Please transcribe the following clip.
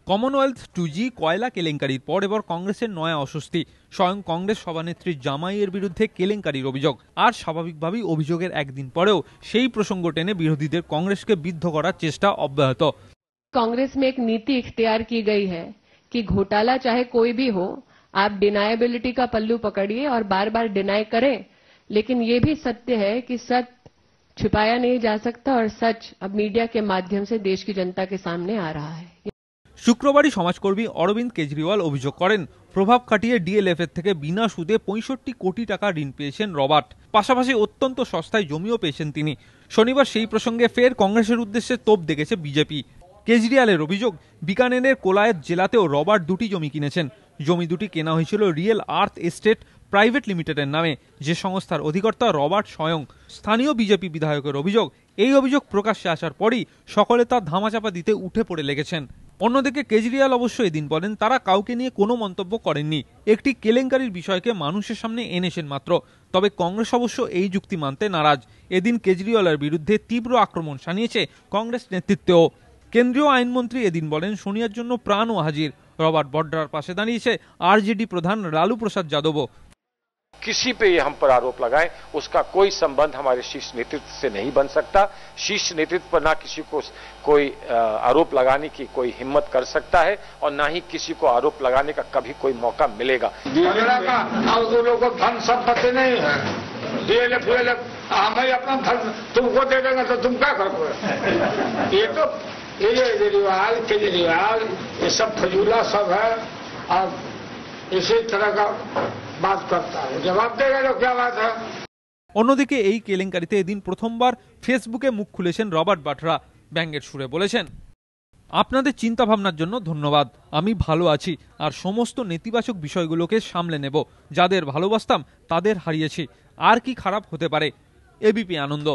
Commonwealth 2G কয়লা কেলেঙ্কারির পর এবার কংগ্রেসের নয়া অস্বস্তি। স্বয়ং কংগ্রেস সভানেত্রী জামাইয়ের বিরুদ্ধে কেলেঙ্কারির অভিযোগ। আর স্বাভাবিকভাবেই অভিযোগের একদিন পরেও সেই প্রসঙ্গ টেনে বিরোধীদের কংগ্রেসকে বিদ্ধ করার চেষ্টা অব্যাহত। कांग्रेस में एक नीति इख्तियार की गई है कि घोटाला चाहे कोई भी हो, आप डिनायबिलिटी का पल्लू पकड़िए और बार बार डिनाय करें, लेकिन ये भी सत्य है कि सच छुपाया नहीं जा सकता और सच अब मीडिया के माध्यम से देश की जनता के सामने आ रहा है। শুক্রবারই সমাজকর্মী অরবিন্দ কেজরিওয়াল অভিযোগ করেন, প্রভাব খাটিয়ে ডিএলএফ এর থেকে বিনা সুদে 65 কোটি টাকা ঋণ পেয়েছেন রবার্ট। পাশাপাশি অত্যন্ত সস্তায় জমিও পেয়েছেন তিনি। শনিবার সেই প্রসঙ্গে ফের কংগ্রেসের উদ্দেশ্যে তোপ দেখেছে বিজেপি। কেজরিওয়ালের অভিযোগ, বিকানেরের কোলায়েত জেলাতেও রবার্ট দুটি জমি কিনেছেন। জমি দুটি কেনা হয়েছিল রিয়েল আর্থ এস্টেট প্রাইভেট লিমিটেডের নামে, যে সংস্থার অধিকর্তা রবার্ট স্বয়ং। স্থানীয় বিজেপি বিধায়কের অভিযোগ, এই অভিযোগ প্রকাশ্যে আসার পরই সকলে তার ধামাচাপা দিতে উঠে পড়ে লেগেছেন। অন্যদিকে কেজরিওয়াল অবশ্য এদিন বলেন, তারা কাউকে নিয়ে কোনো মন্তব্য করেননি, একটি কেলেঙ্কারির বিষয়কে মানুষের সামনে এনেছেন মাত্র। তবে কংগ্রেস অবশ্য এই যুক্তি মানতে নারাজ। এদিন কেজরিওয়ালের বিরুদ্ধে তীব্র আক্রমণ শানিয়েছে কংগ্রেস নেতৃত্বও। কেন্দ্রীয় আইনমন্ত্রী এদিন বলেন, সোনিয়ার জন্য প্রাণও হাজির। রবার্ট বড্রার পাশে দাঁড়িয়েছে আরজেডি প্রধান লালু प्रसाद যাদবও। किसी पे ये हम पर आरोप लगाए, उसका कोई संबंध हमारे शीर्ष नेतृत्व से नहीं बन सकता। शीर्ष नेतृत्व पर ना किसी को कोई आरोप लगाने की कोई हिम्मत कर सकता है और ना ही किसी को आरोप लगाने का कभी कोई मौका मिलेगा। को धन संपत्ति नहीं है, हमें अपना धन तुमको दे देंगे तो तुम क्या करोगे? ये तो केजरीवाल ये सब फजूला सब है और इसी तरह का बात करता है, जवाब देगा तो क्या बात है। অন্যদিকে এই কেলেঙ্কারিতে এদিন প্রথমবার ফেসবুকে মুখ খুলেছেন রবার্ট বাড্রা। ব্যঙ্গের সুরে বলেছেন, আপনাদের চিন্তা ভাবনার জন্য ধন্যবাদ, আমি ভালো আছি আর সমস্ত নেতিবাচক বিষয়গুলোকে সামলে নেব। যাদের ভালোবাসতাম তাদের হারিয়েছি, আর কি খারাপ হতে পারে। এবিপি আনন্দ।